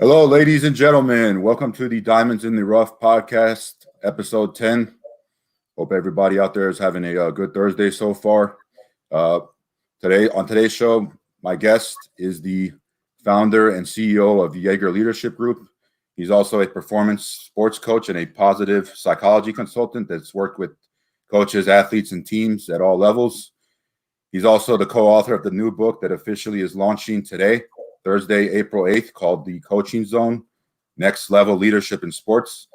Hello, ladies and gentlemen. Welcome to the Diamonds in the Rough podcast, episode 10. Hope everybody out there is having a good Thursday so far. On today's show, my guest is the founder and CEO of Jaeger Leadership Group. He's also a performance sports coach and a positive psychology consultant that's worked with coaches, athletes, and teams at all levels. He's also the co-author of the new book that officially is launching today, Thursday, April 8th, called The Coaching Zone, Next Level Leadership in Sports.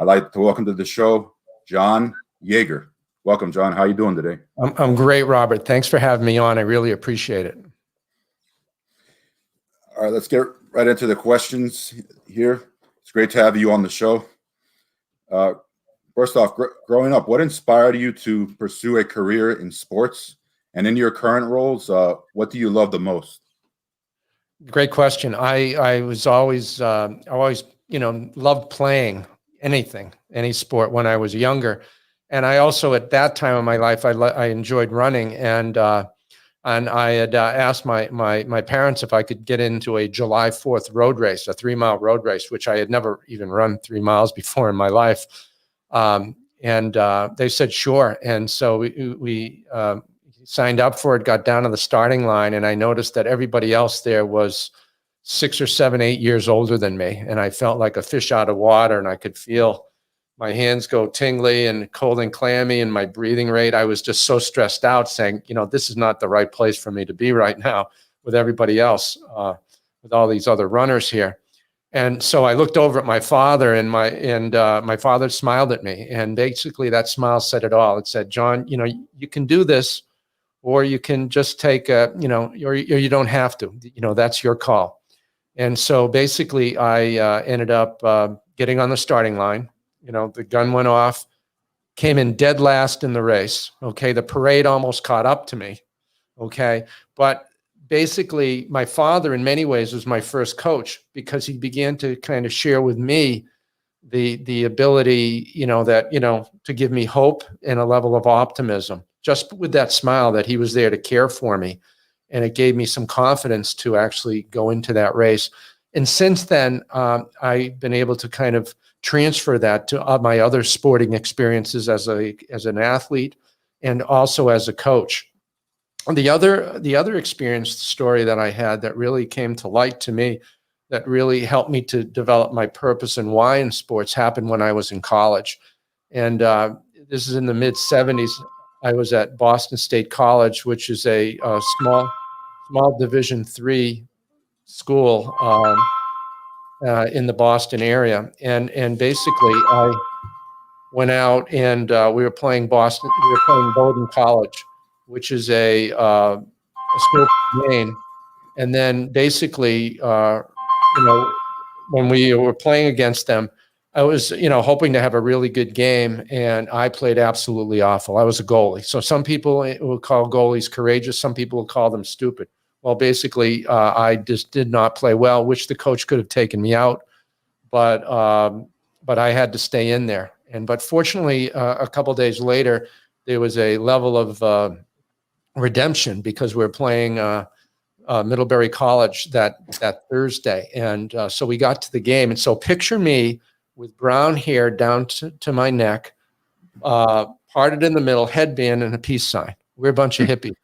I'd like to welcome to the show, John Jaeger. Welcome, John. How are you doing today? I'm great, Robert. Thanks for having me on. I really appreciate it. All right, let's get right into the questions here. It's great to have you on the show. First off, growing up, what inspired you to pursue a career in sports? And in your current roles, what do you love the most? Great question. I always loved playing any sport when I was younger, and I also at that time of my life I enjoyed running, and I had asked my parents if I could get into a July 4th road race, a 3-mile road race, which I had never even run 3 miles before in my life, and they said sure, and so we signed up for it, got down to the starting line, and I noticed that everybody else there was 6 or 7, 8 years older than me. And I felt like a fish out of water, and I could feel my hands go tingly and cold and clammy, and my breathing rate. I was just so stressed out saying, this is not the right place for me to be right now with everybody else, with all these other runners here. And so I looked over at my father, and my father smiled at me. And basically that smile said it all. It said, John, you can do this, or you can just take or you don't have to, that's your call. And so basically I ended up getting on the starting line. The gun went off, came in dead last in the race. Okay. The parade almost caught up to me. Okay. But basically my father in many ways was my first coach, because he began to kind of share with me the ability, to give me hope and a level of optimism, just with that smile that he was there to care for me. And it gave me some confidence to actually go into that race. And since then, I've been able to kind of transfer that to my other sporting experiences as an athlete and also as a coach. The other experience story that I had that really came to light to me, that really helped me to develop my purpose and why in sports, happened when I was in college. And this is in the mid 70s. I was at Boston State College, which is a small Division III school in the Boston area. And basically I went out and we were playing Bowdoin College, which is a school for Maine. And then basically, when we were playing against them, I was, hoping to have a really good game, and I played absolutely awful. I was a goalie. So some people will call goalies courageous. Some people will call them stupid. Well, basically, I just did not play well, which the coach could have taken me out, but I had to stay in there. But fortunately, a couple of days later, there was a level of redemption, because we were playing Middlebury College that Thursday. And so we got to the game. And so picture me with brown hair down to my neck, parted in the middle, headband, and a peace sign. We're a bunch of hippies.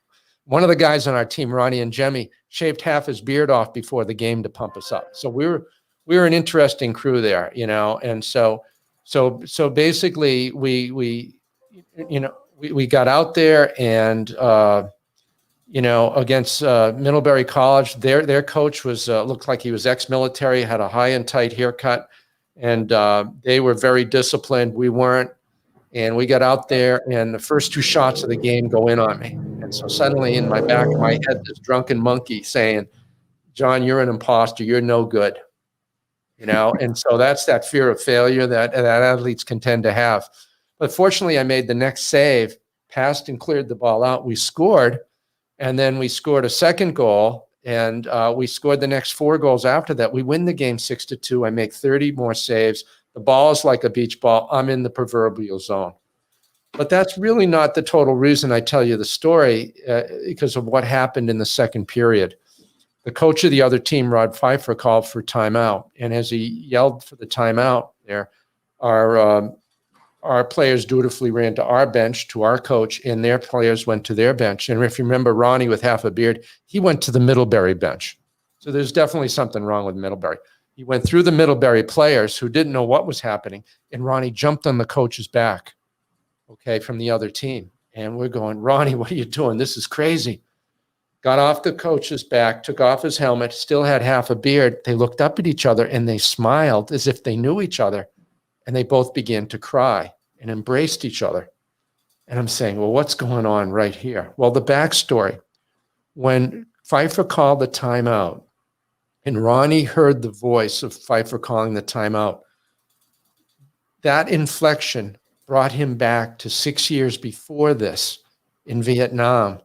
One of the guys on our team, Ronnie and Jemmy, shaved half his beard off before the game to pump us up. So we were an interesting crew there, and so basically we got out there and against Middlebury College. Their coach was looked like he was ex-military, had a high and tight haircut, and they were very disciplined. We weren't, and we got out there, and the first 2 shots of the game go in on me. And so suddenly in my back of my head, this drunken monkey saying, John, you're an imposter. You're no good. And so that's that fear of failure that athletes can tend to have. But fortunately, I made the next save, passed and cleared the ball out. We scored. And then we scored a second goal, and we scored the next 4 goals after that. We win the game 6-2. I make 30 more saves. The ball is like a beach ball. I'm in the proverbial zone. But that's really not the total reason I tell you the story, because of what happened in the second period. the coach of the other team, Rod Pfeiffer, called for timeout. And as he yelled for the timeout there, our players dutifully ran to our bench, to our coach, and their players went to their bench. And if you remember Ronnie with half a beard, he went to the Middlebury bench. So there's definitely something wrong with Middlebury. He went through the Middlebury players who didn't know what was happening, and Ronnie jumped on the coach's back, okay, from the other team. And we're going, Ronnie, what are you doing? This is crazy. Got off the coach's back, took off his helmet, still had half a beard. They looked up at each other and they smiled as if they knew each other. And they both began to cry and embraced each other. And I'm saying, well, what's going on right here? Well, the backstory, when Pfeiffer called the timeout and Ronnie heard the voice of Pfeiffer calling the timeout, that inflection brought him back to 6 years before this in Vietnam,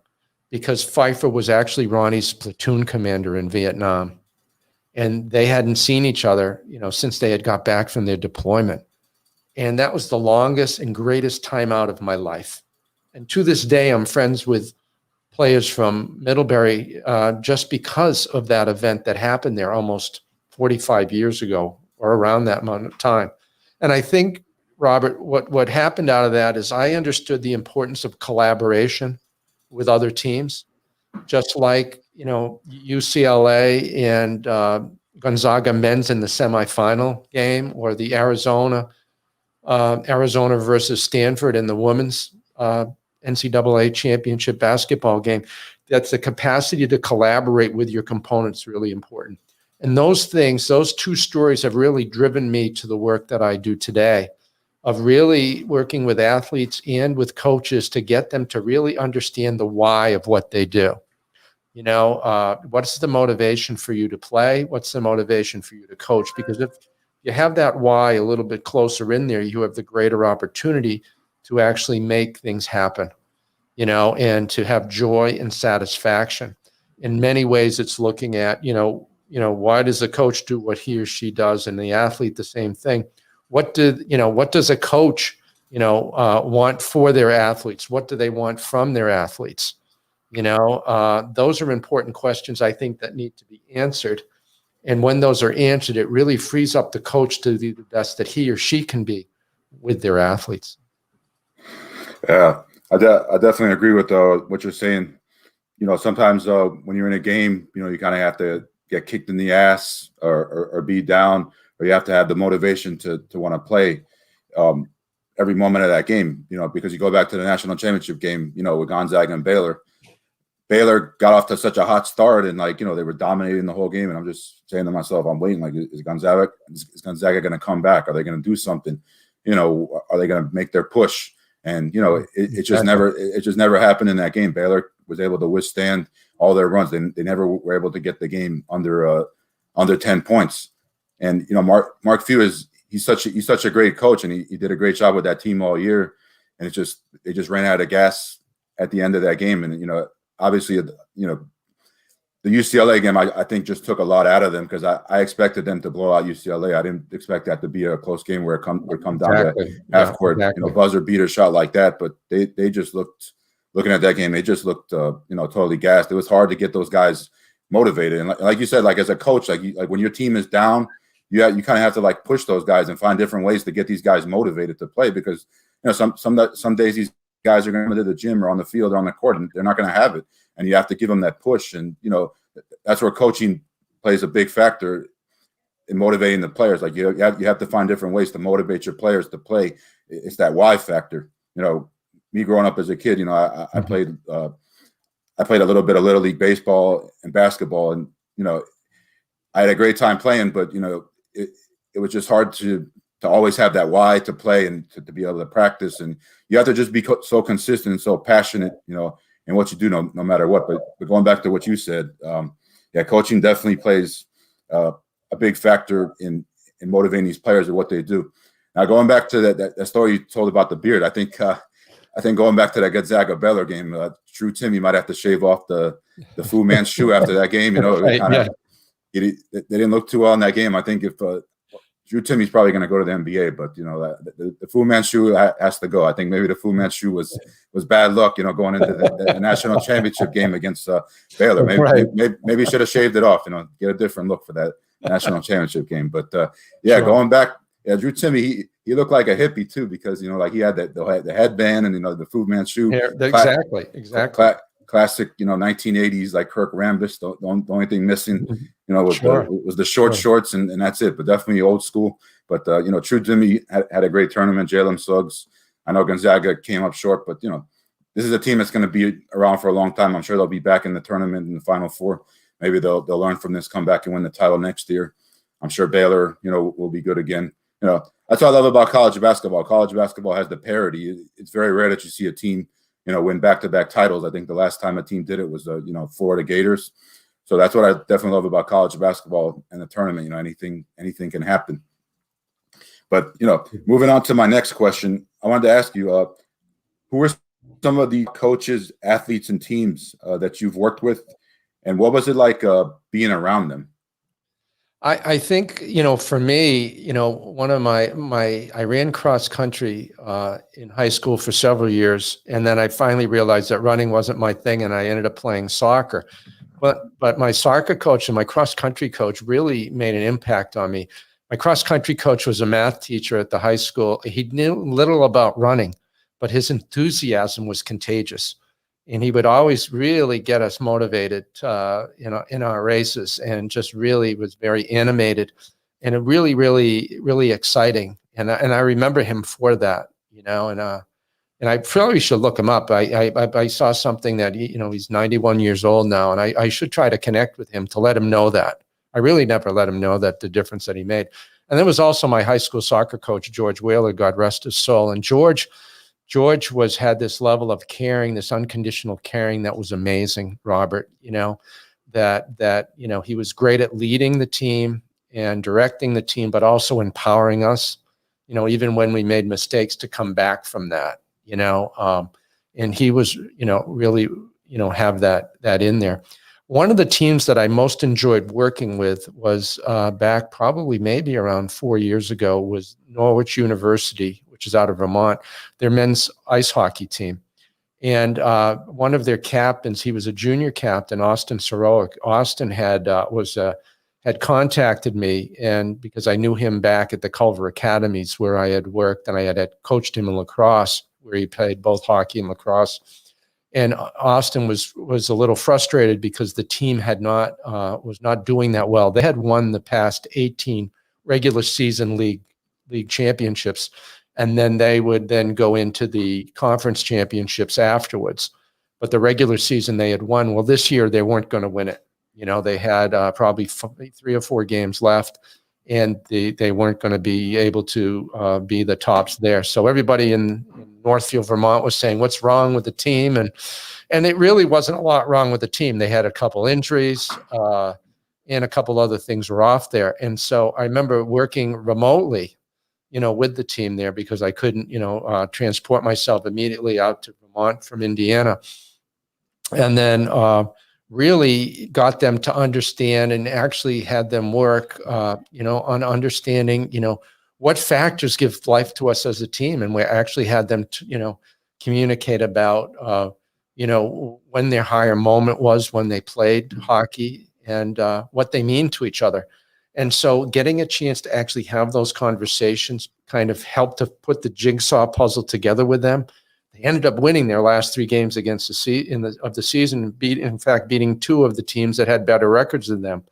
because Pfeiffer was actually Ronnie's platoon commander in Vietnam. And they hadn't seen each other, since they had got back from their deployment. And that was the longest and greatest time out of my life. And to this day, I'm friends with players from Middlebury just because of that event that happened there almost 45 years ago or around that amount of time. And I think, Robert, what happened out of that is I understood the importance of collaboration with other teams, just like, UCLA and Gonzaga men's in the semifinal game, or the Arizona versus Stanford in the women's NCAA championship basketball game. That's the capacity to collaborate with your components really important. And those two stories have really driven me to the work that I do today, of really working with athletes and with coaches to get them to really understand the why of what they do. What's the motivation for you to play? What's the motivation for you to coach? Because if you have that why a little bit closer in there, you have the greater opportunity to actually make things happen, and to have joy and satisfaction. In many ways, it's looking at, why does the coach do what he or she does, and the athlete the same thing? What does a coach, want for their athletes? What do they want from their athletes? Those are important questions, I think, that need to be answered. And when those are answered, it really frees up the coach to be the best that he or she can be with their athletes. Yeah, I definitely agree with what you're saying. Sometimes when you're in a game, you kind of have to get kicked in the ass or beat down, or you have to have the motivation to want to play every moment of that game, because you go back to the national championship game, with Gonzaga and Baylor. Baylor got off to such a hot start, and they were dominating the whole game. And I'm just saying to myself, I'm waiting. Is Gonzaga going to come back? Are they going to do something? Are they going to make their push? And it just never happened in that game. Baylor was able to withstand all their runs. They never were able to get the game under 10 points. And Mark Few he's such a great coach, and he did a great job with that team all year. And they just ran out of gas at the end of that game. And obviously, the UCLA game, I think, just took a lot out of them, because I expected them to blow out UCLA. I didn't expect that to be a close game where it come down to half court, buzzer beater shot like that. But they just looking at that game, they just looked, totally gassed. It was hard to get those guys motivated. And like you said, as a coach, like when your team is down, you kind of have to push those guys and find different ways to get these guys motivated to play, because some days these guys are going to the gym or on the field or on the court, and they're not going to have it. And you have to give them that push. And, that's where coaching plays a big factor in motivating the players. You have to find different ways to motivate your players to play. It's that why factor. Me growing up as a kid, I played a little bit of Little League baseball and basketball, and, I had a great time playing, but, it was just hard to always have that why to play and to be able to practice. And you have to just be so consistent and so passionate, in what you do, no matter what. But going back to what you said, coaching definitely plays a big factor in motivating these players and what they do. Now, going back to that story you told about the beard, I think going back to that Gonzaga Baylor game, True Timmy might have to shave off the Fu Man's shoe after that game. Right, they didn't look too well in that game. I think if Drew Timmy's probably going to go to the NBA, but the Fu Manchu has to go. I think maybe the Fu Manchu was bad luck, going into the national championship game against Baylor. Maybe he should have shaved it off, get a different look for that national championship game. But sure. Going back, Drew Timme, he looked like a hippie too, because like he had the headband and the Fu Manchu. Exactly. Classic, 1980s, like Kirk Rambis. The only thing missing, was the short shorts, and that's it. But definitely old school. But Drew Timme had a great tournament. Jalen Suggs. I know Gonzaga came up short, but this is a team that's going to be around for a long time. I'm sure they'll be back in the tournament in the Final Four. Maybe they'll learn from this, come back and win the title next year. I'm sure Baylor, will be good again. That's what I love about college basketball. College basketball has the parity. It's very rare that you see a team win back-to-back titles. I think the last time a team did it was, Florida Gators. So that's what I definitely love about college basketball and the tournament. Anything can happen. But, moving on to my next question, I wanted to ask you, who are some of the coaches, athletes, and teams that you've worked with, and what was it like being around them? I think, for me, one of I ran cross country in high school for several years. And then I finally realized that running wasn't my thing. And I ended up playing soccer. But my soccer coach and my cross country coach really made an impact on me. My cross country coach was a math teacher at the high school. He knew little about running, but his enthusiasm was contagious. And he would always really get us motivated, in our races, and just really was very animated, and it really, really, really exciting. And I remember him for that, and I probably should look him up. I saw something that he's 91 years old now, and I should try to connect with him to let him know that. I really never let him know that the difference that he made. And there was also my high school soccer coach, George Whaler, God rest his soul. And George had this level of caring, this unconditional caring that was amazing, Robert, that he was great at leading the team and directing the team, but also empowering us, even when we made mistakes, to come back from that, and he was, really, have that in there. One of the teams that I most enjoyed working with was back probably maybe around 4 years ago was Norwich University, which is out of Vermont, their men's ice hockey team. And one of their captains, he was a junior captain, Austin Sorowick. Austin had contacted me, and because I knew him back at the Culver Academies where I had worked, and I had coached him in lacrosse, where he played both hockey and lacrosse. And Austin was a little frustrated because the team was not doing that well. They had won the past 18 regular season league championships, and then they would then go into the conference championships afterwards. But the regular season they had won. Well, this year they weren't going to win it. They had probably 3 or 4 games left, and they weren't going to be able to be the tops there. So everybody in Northfield, Vermont was saying, what's wrong with the team? And it really wasn't a lot wrong with the team. They had a couple injuries and a couple other things were off there. And so I remember working remotely, with the team there, because I couldn't, transport myself immediately out to Vermont from Indiana. And then really got them to understand, and actually had them work, on understanding, what factors give life to us as a team. And we actually had them, communicate about, when their higher moment was when they played hockey, and what they mean to each other. And so getting a chance to actually have those conversations kind of helped to put the jigsaw puzzle together with them. They ended up winning their last 3 games against the season, beating 2 of the teams that had better records than them.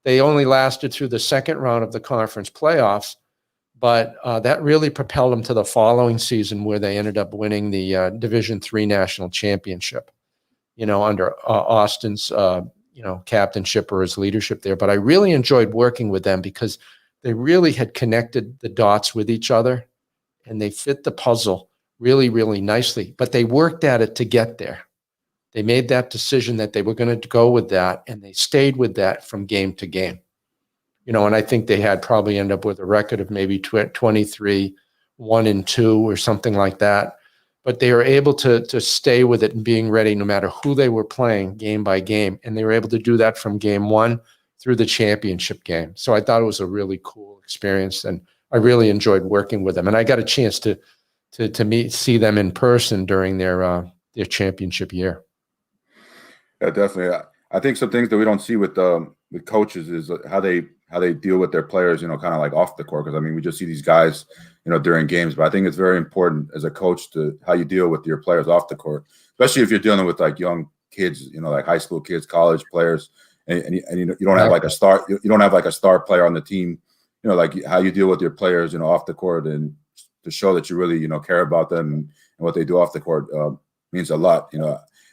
They only lasted through the second round of the conference playoffs, but that really propelled them to the following season, where they ended up winning the Division III national championship, under Austin's, captainship or his leadership there. But I really enjoyed working with them because they really had connected the dots with each other, and they fit the puzzle really, really nicely. But they worked at it to get there. They made that decision that they were going to go with that, and they stayed with that from game to game. And I think they had probably end up with a record of maybe 23, 1-2 or something like that. But they were able to stay with it and being ready no matter who they were playing game by game. And they were able to do that from game 1 through the championship game. So I thought it was a really cool experience, and I really enjoyed working with them. And I got a chance to see them in person during their championship year. Yeah, definitely. I think some things that we don't see with coaches is how they deal with their players, kind of like off the court. Because I mean, we just see these guys, during games. But I think it's very important as a coach to how you deal with your players off the court, especially if you're dealing with like young kids, like high school kids, college players, and you don't have like a star. You don't have like a star player on the team. Like how you deal with your players, off the court, and to show that you really, care about them and what they do off the court means a lot.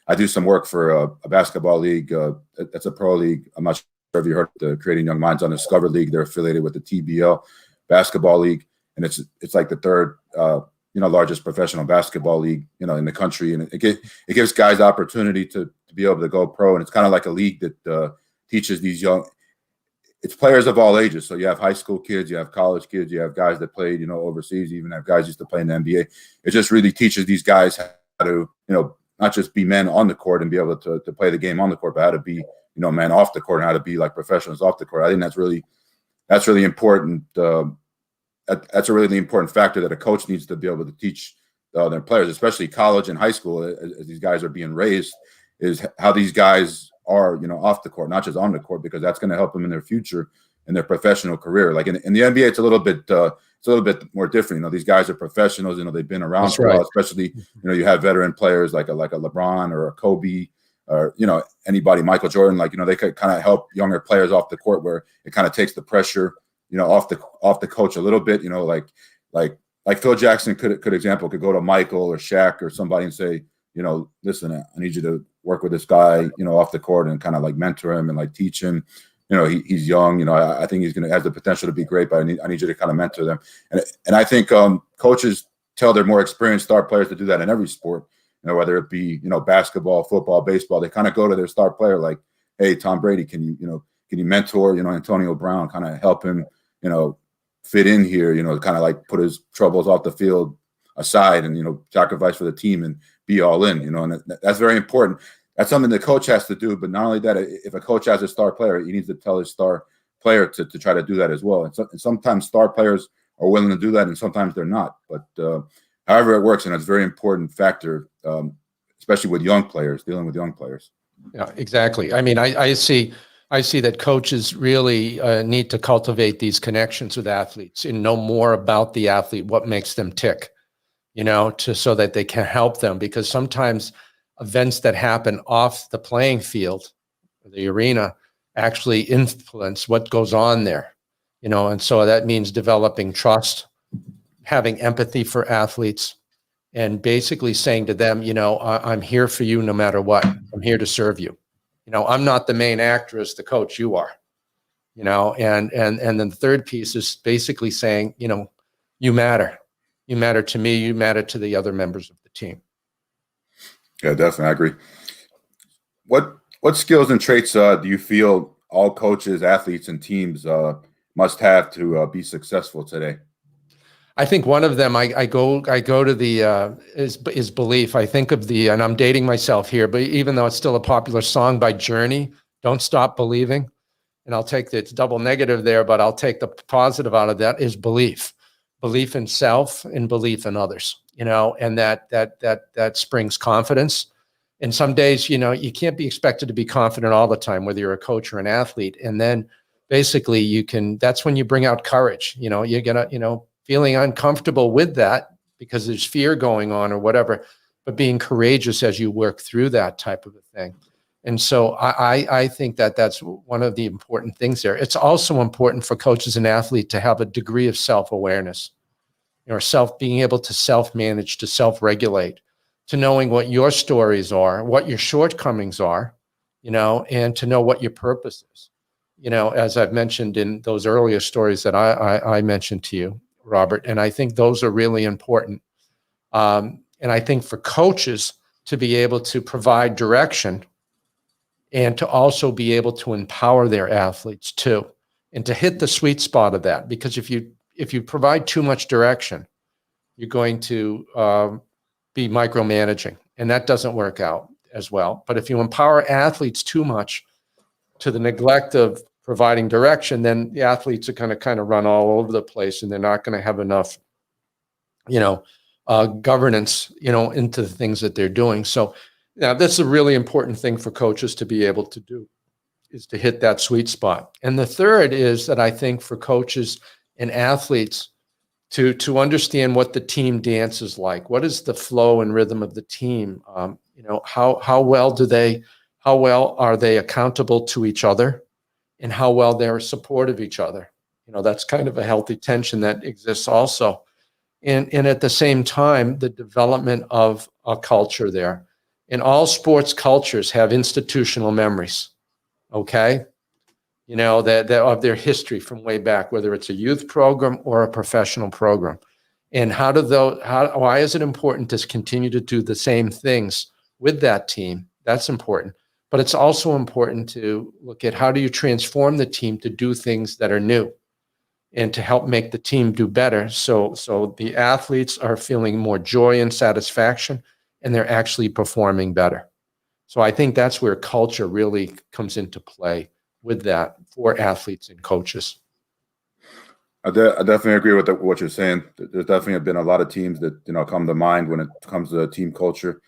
I do some work for a basketball league. It's a pro league. I'm not sure if you heard the Creating Young Minds Undiscovered League. They're affiliated with the TBL basketball league, and it's like the third largest professional basketball league in the country. And it gives guys the opportunity to be able to go pro. And it's kind of like a league that teaches these young. It's players of all ages. So you have high school kids, you have college kids, you have guys that played overseas, you even have guys used to play in the NBA. It just really teaches these guys how to not just be men on the court and be able to play the game on the court, but how to be, men off the court and how to be like professionals off the court. I think that's really important. That's a really important factor that a coach needs to be able to teach their players, especially college and high school, as these guys are being raised, is how these guys are, off the court, not just on the court, because that's going to help them in their future, in their professional career. Like in the NBA, it's a little bit more different. These guys are professionals. They've been around for a while. Especially, you have veteran players like a LeBron or a Kobe or anybody, Michael Jordan. Like they could kind of help younger players off the court, where it kind of takes the pressure, off the coach a little bit. Like Phil Jackson could go to Michael or Shaq or somebody and say, listen, I need you to work with this guy, off the court, and kind of like mentor him and like teach him. He's young. I think has the potential to be great, but I need you to kind of mentor them. And I think coaches tell their more experienced star players to do that in every sport. Whether it be basketball, football, baseball, they kind of go to their star player like, hey, Tom Brady, can you mentor Antonio Brown, kind of help him fit in here, kind of like put his troubles off the field aside and sacrifice for the team and be all in, and that's very important. That's something the coach has to do. But not only that, if a coach has a star player, he needs to tell his star player to try to do that as well. And sometimes star players are willing to do that, and sometimes they're not. But however it works, and it's a very important factor, especially with young players, dealing with young players. Yeah, exactly. I mean, I see that coaches really need to cultivate these connections with athletes and know more about the athlete, what makes them tick, so that they can help them. Because sometimes events that happen off the playing field, the arena, actually influence what goes on there, and so that means developing trust, having empathy for athletes, and basically saying to them, I'm here for you no matter what. I'm here to serve you. I'm not the main actor as the coach, you are, and then the third piece is basically saying, you matter. You matter to me, you matter to the other members of the team. Yeah, definitely. I agree. What skills and traits do you feel all coaches, athletes, and teams must have to be successful today? I think one of them, I go to the is belief. I think of and I'm dating myself here, but even though it's still a popular song by Journey, Don't Stop Believing. And I'll take it's double negative there, but I'll take the positive out of that is belief in self and belief in others, and that springs confidence. And some days, you can't be expected to be confident all the time, whether you're a coach or an athlete. And then basically that's when you bring out courage. You're gonna, feeling uncomfortable with that because there's fear going on or whatever, but being courageous as you work through that type of a thing. And so I think that's one of the important things there. It's also important for coaches and athletes to have a degree of self-awareness, being able to self-manage, to self-regulate, to knowing what your stories are, what your shortcomings are, and to know what your purpose is. As I've mentioned in those earlier stories that I mentioned to you, Robert, and I think those are really important. And I think for coaches to be able to provide direction and to also be able to empower their athletes too, and to hit the sweet spot of that. Because if you provide too much direction, you're going to be micromanaging, and that doesn't work out as well. But if you empower athletes too much to the neglect of providing direction, then the athletes are going to kind of run all over the place, and they're not going to have enough, governance, into the things that they're doing. So now that's a really important thing for coaches to be able to do, is to hit that sweet spot. And the third is that I think for coaches and athletes to understand what the team dance is like. What is the flow and rhythm of the team? How well are they accountable to each other, and how well they're supportive of each other? That's kind of a healthy tension that exists also. And at the same time, the development of a culture there. And all sports cultures have institutional memories, okay? That of their history from way back, whether it's a youth program or a professional program. And why is it important to continue to do the same things with that team? That's important. But it's also important to look at how do you transform the team to do things that are new and to help make the team do better. So the athletes are feeling more joy and satisfaction, and they're actually performing better. So I think that's where culture really comes into play with that for athletes and coaches. I definitely agree with what you're saying. There's definitely been a lot of teams that come to mind when it comes to team culture.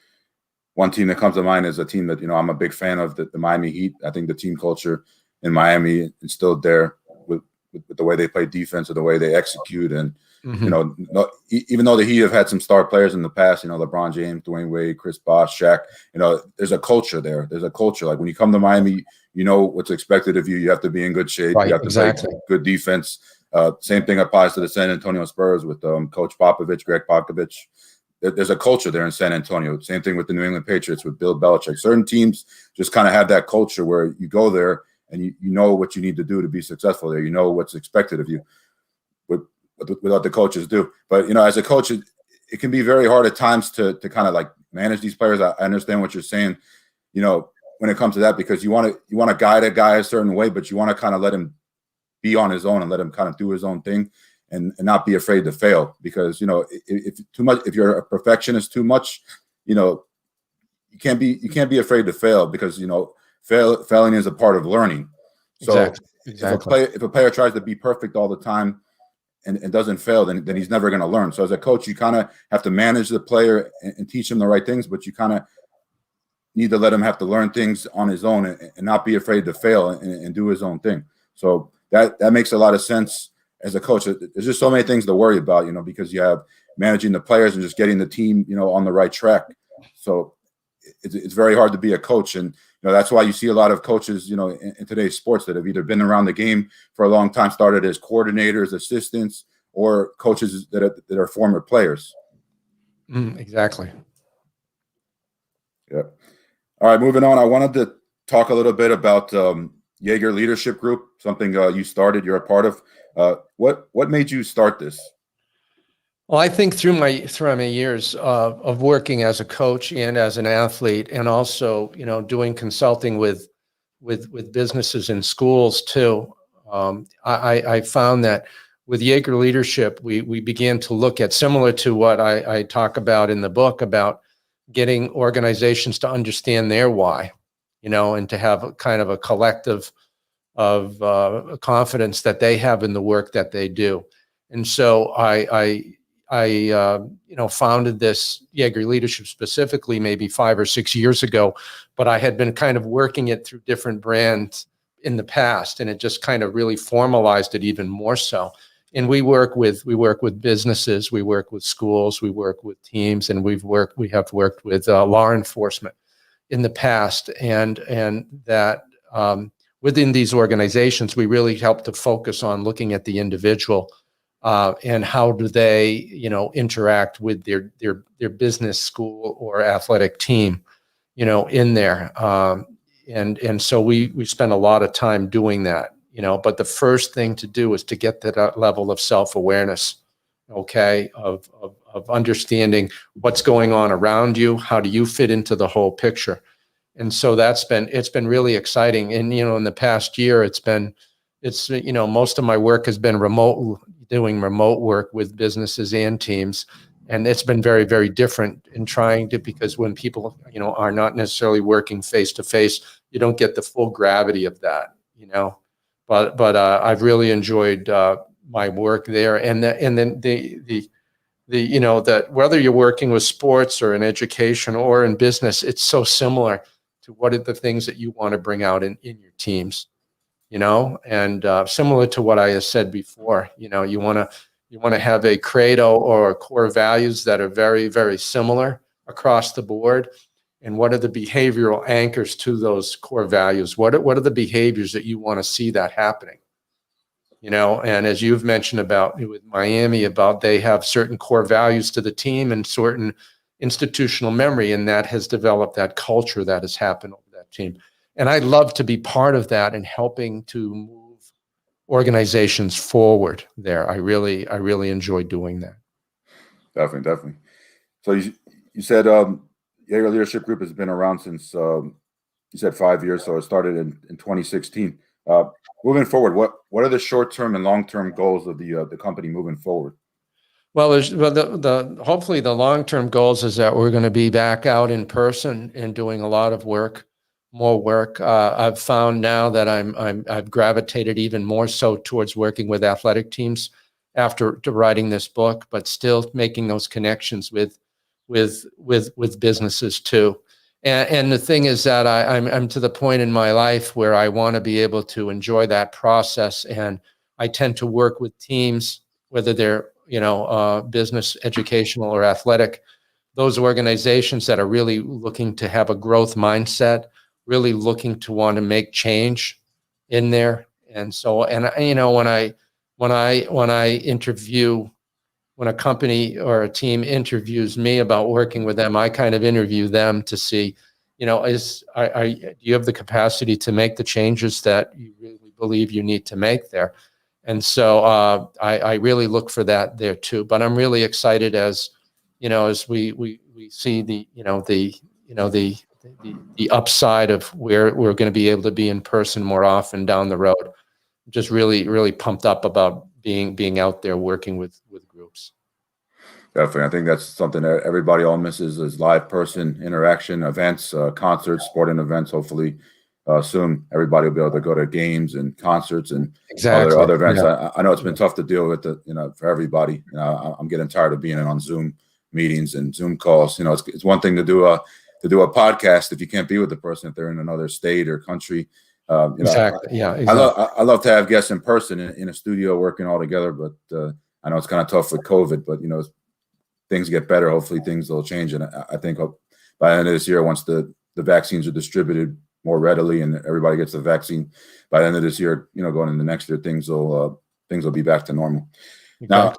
One team that comes to mind is a team that I'm a big fan of, the Miami Heat. I think the team culture in Miami instilled there with the way they play defense or the way they execute, and even though the Heat have had some star players in the past, LeBron James, Dwayne Wade, Chris Bosh, Shaq, there's a culture there. There's a culture. Like when you come to Miami, you know what's expected of you. You have to be in good shape. Right, you have to play good defense. Same thing applies to the San Antonio Spurs with Coach Popovich, Greg Popovich. There's a culture there in San Antonio. Same thing with the New England Patriots with Bill Belichick. Certain teams just kind of have that culture where you go there and you know what you need to do to be successful there. You know what's expected of you. Without the coaches do. But, as a coach, it can be very hard at times to kind of like manage these players. I understand what you're saying, when it comes to that, because you want to guide a guy a certain way, but you want to kind of let him be on his own and let him kind of do his own thing and not be afraid to fail. Because, if you're a perfectionist too much, you can't be afraid to fail, because, failing is a part of learning. So exactly. If a player tries to be perfect all the time, and doesn't fail, then he's never going to learn. So as a coach, you kind of have to manage the player and teach him the right things, but you kind of need to let him have to learn things on his own and not be afraid to fail and do his own thing. So that makes a lot of sense as a coach. There's just so many things to worry about, because you have managing the players and just getting the team, on the right track. So it's very hard to be a coach. And, that's why you see a lot of coaches, in today's sports that have either been around the game for a long time, started as coordinators, assistants, or coaches that are former players. Exactly. Yeah. All right, moving on. I wanted to talk a little bit about Jaeger Leadership Group, something you started, you're a part of. What made you start this? Well, I think through my years of working as a coach and as an athlete, and also doing consulting with businesses and schools too, I found that with Jaeger Leadership, we began to look at, similar to what I talk about in the book, about getting organizations to understand their why, and to have a kind of a collective of confidence that they have in the work that they do. And so I founded this Jaeger Leadership specifically maybe 5 or 6 years ago, but I had been kind of working it through different brands in the past, and it just kind of really formalized it even more so. And we work with businesses, we work with schools, we work with teams, and we have worked with law enforcement in the past, and that within these organizations, we really help to focus on looking at the individual. And how do they, interact with their business, school, or athletic team, in there. And so we spend a lot of time doing that, but the first thing to do is to get to that level of self-awareness, okay, of understanding what's going on around you. How do you fit into the whole picture? And so it's been really exciting. And, in the past year, it's most of my work has been doing remote work with businesses and teams. And it's been very, very different in trying to, because when people, are not necessarily working face to face, you don't get the full gravity of that, but I've really enjoyed my work there. And then that whether you're working with sports or in education or in business, it's so similar to what are the things that you want to bring out in your teams, and similar to what I said before, you want to have a credo or core values that are very, very similar across the board. And what are the behavioral anchors to those core values? What are the behaviors that you want to see that happening? And as you've mentioned about with Miami, about they have certain core values to the team and certain institutional memory, and that has developed that culture that has happened over that team. And I love to be part of that and helping to move organizations forward there. I really enjoy doing that. Definitely. So you said Jaeger Leadership Group has been around since you said 5 years, so it started in 2016. Moving forward, what are the short-term and long-term goals of the company moving forward? Well, hopefully the long-term goals is that we're going to be back out in person and doing a lot of work, more work. I've found now that I've gravitated even more so towards working with athletic teams after writing this book, but still making those connections with businesses too. And the thing is that I'm to the point in my life where I want to be able to enjoy that process, and I tend to work with teams, whether they're business, educational, or athletic, those organizations that are really looking to have a growth mindset, really looking to want to make change in there. And so, when I interview, when a company or a team interviews me about working with them, I kind of interview them to see, do you have the capacity to make the changes that you really believe you need to make there? And so I really look for that there too. But I'm really excited as we see the upside of where we're going to be able to be in person more often down the road. Just really, really pumped up about being out there working with groups. Definitely. I think that's something that everybody all misses is live person interaction, events, concerts, sporting events. Hopefully soon everybody will be able to go to games and concerts and other events. Yeah. I know it's been tough to deal with for everybody. I'm getting tired of being on Zoom meetings and Zoom calls. It's one thing to do a podcast if you can't be with the person, if they're in another state or country. Exactly. Exactly. I love to have guests in person in a studio working all together, but I know it's kind of tough with COVID, but things get better. Hopefully things will change. And I think by the end of this year, once the vaccines are distributed more readily and everybody gets the vaccine, by the end of this year, going into next year, things will be back to normal. Exactly. Now,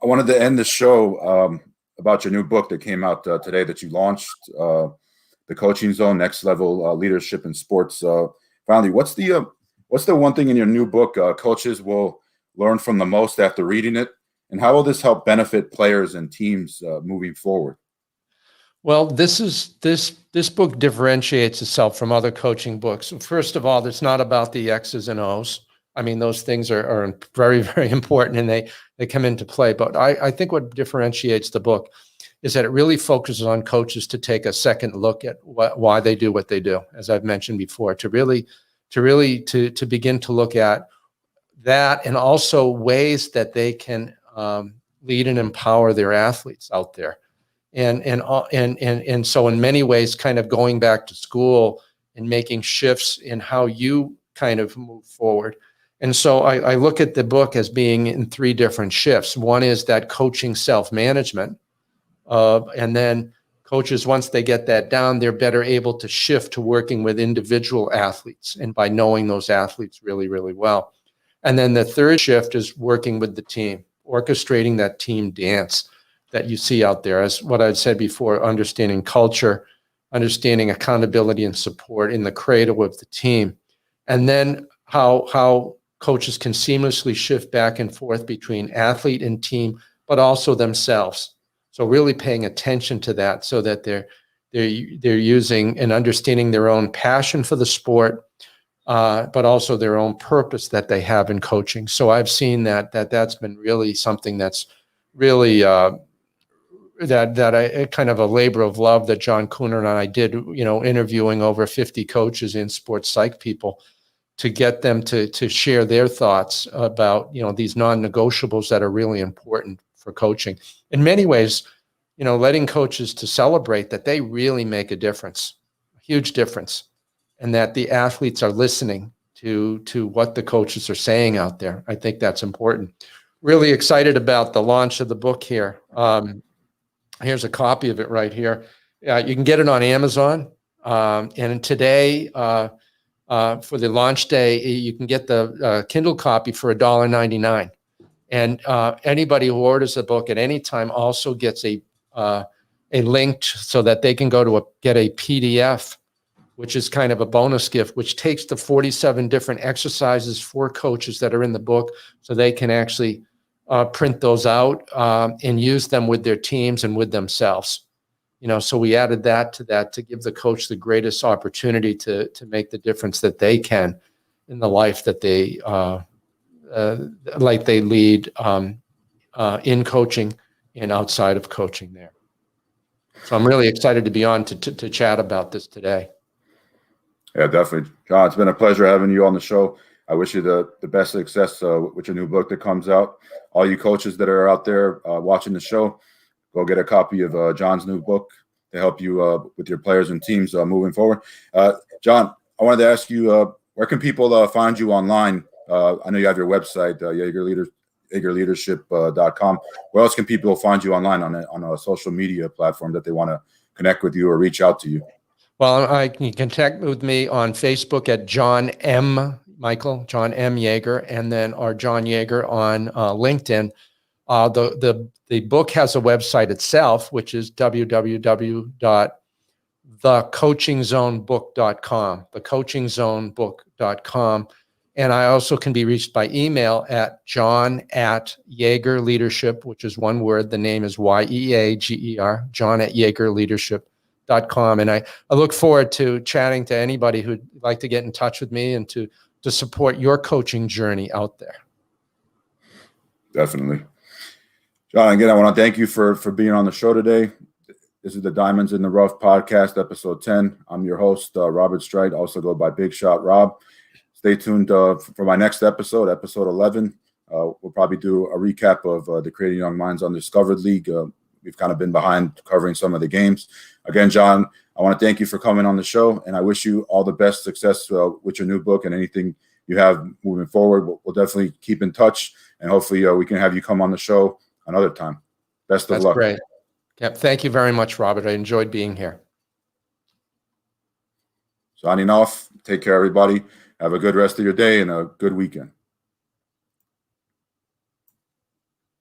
I wanted to end the show about your new book that came out today that you launched, The Coaching Zone, Next Level Leadership in Sports. Finally, what's the one thing in your new book coaches will learn from the most after reading it? And how will this help benefit players and teams moving forward? Well, this book differentiates itself from other coaching books. First of all, it's not about the X's and O's. I mean, those things are very, very important and they come into play. But I think what differentiates the book is that it really focuses on coaches to take a second look at why they do what they do, as I've mentioned before, to begin to look at that, and also ways that they can lead and empower their athletes out there. And so in many ways, kind of going back to school and making shifts in how you kind of move forward. And so I look at the book as being in three different shifts. One is that coaching self-management. And then coaches, once they get that down, they're better able to shift to working with individual athletes, and by knowing those athletes really, really well. And then the third shift is working with the team, orchestrating that team dance that you see out there. As what I'd said before, understanding culture, understanding accountability and support in the cradle of the team. And then how coaches can seamlessly shift back and forth between athlete and team, but also themselves. So really paying attention to that, so that they're using and understanding their own passion for the sport, but also their own purpose that they have in coaching. So I've seen that's been really something that's really that kind of a labor of love that John Cooner and I did, interviewing over 50 coaches and sports psych people to get them to share their thoughts about, these non-negotiables that are really important for coaching. In many ways, letting coaches to celebrate that they really make a difference, a huge difference, and that the athletes are listening to what the coaches are saying out there. I think that's important. Really excited about the launch of the book here. Here's a copy of it right here. You can get it on Amazon. And today, for the launch day, you can get the Kindle copy for $1.99. And anybody who orders the book at any time also gets a link so that they can go to get a PDF, which is kind of a bonus gift, which takes the 47 different exercises for coaches that are in the book, so they can actually print those out and use them with their teams and with themselves. So we added that to give the coach the greatest opportunity to make the difference that they can in the life that they lead in coaching and outside of coaching there. So I'm really excited to be on to chat about this today. Yeah, definitely. John, it's been a pleasure having you on the show. I wish you the best success with your new book that comes out. All you coaches that are out there watching the show, go get a copy of John's new book to help you with your players and teams moving forward. John, I wanted to ask you, where can people find you online? I know you have your website, JagerLeadership.com. Where else can people find you online on a social media platform that they want to connect with you or reach out to you? Well, you can connect with me on Facebook at John M. Yeager, and then or John Yeager on LinkedIn. The book has a website itself, which is www.thecoachingzonebook.com, thecoachingzonebook.com. And I also can be reached by email at john@YeagerLeadership, which is one word. The name is Yeager, john@YeagerLeadership.com. And I look forward to chatting to anybody who'd like to get in touch with me and to support your coaching journey out there. Definitely. John, again, I want to thank you for being on the show today. This is the Diamonds in the Rough podcast, episode 10. I'm your host, Robert Strite, also go by Big Shot Rob. Stay tuned for my next episode, episode 11. We'll probably do a recap of the Creating Young Minds Undiscovered League. We've kind of been behind covering some of the games. Again, John, I want to thank you for coming on the show, and I wish you all the best success with your new book and anything you have moving forward. We'll definitely keep in touch, and hopefully we can have you come on the show another time. Best of luck. That's great. Yep. Thank you very much, Robert. I enjoyed being here. Signing off. Take care, everybody. Have a good rest of your day and a good weekend.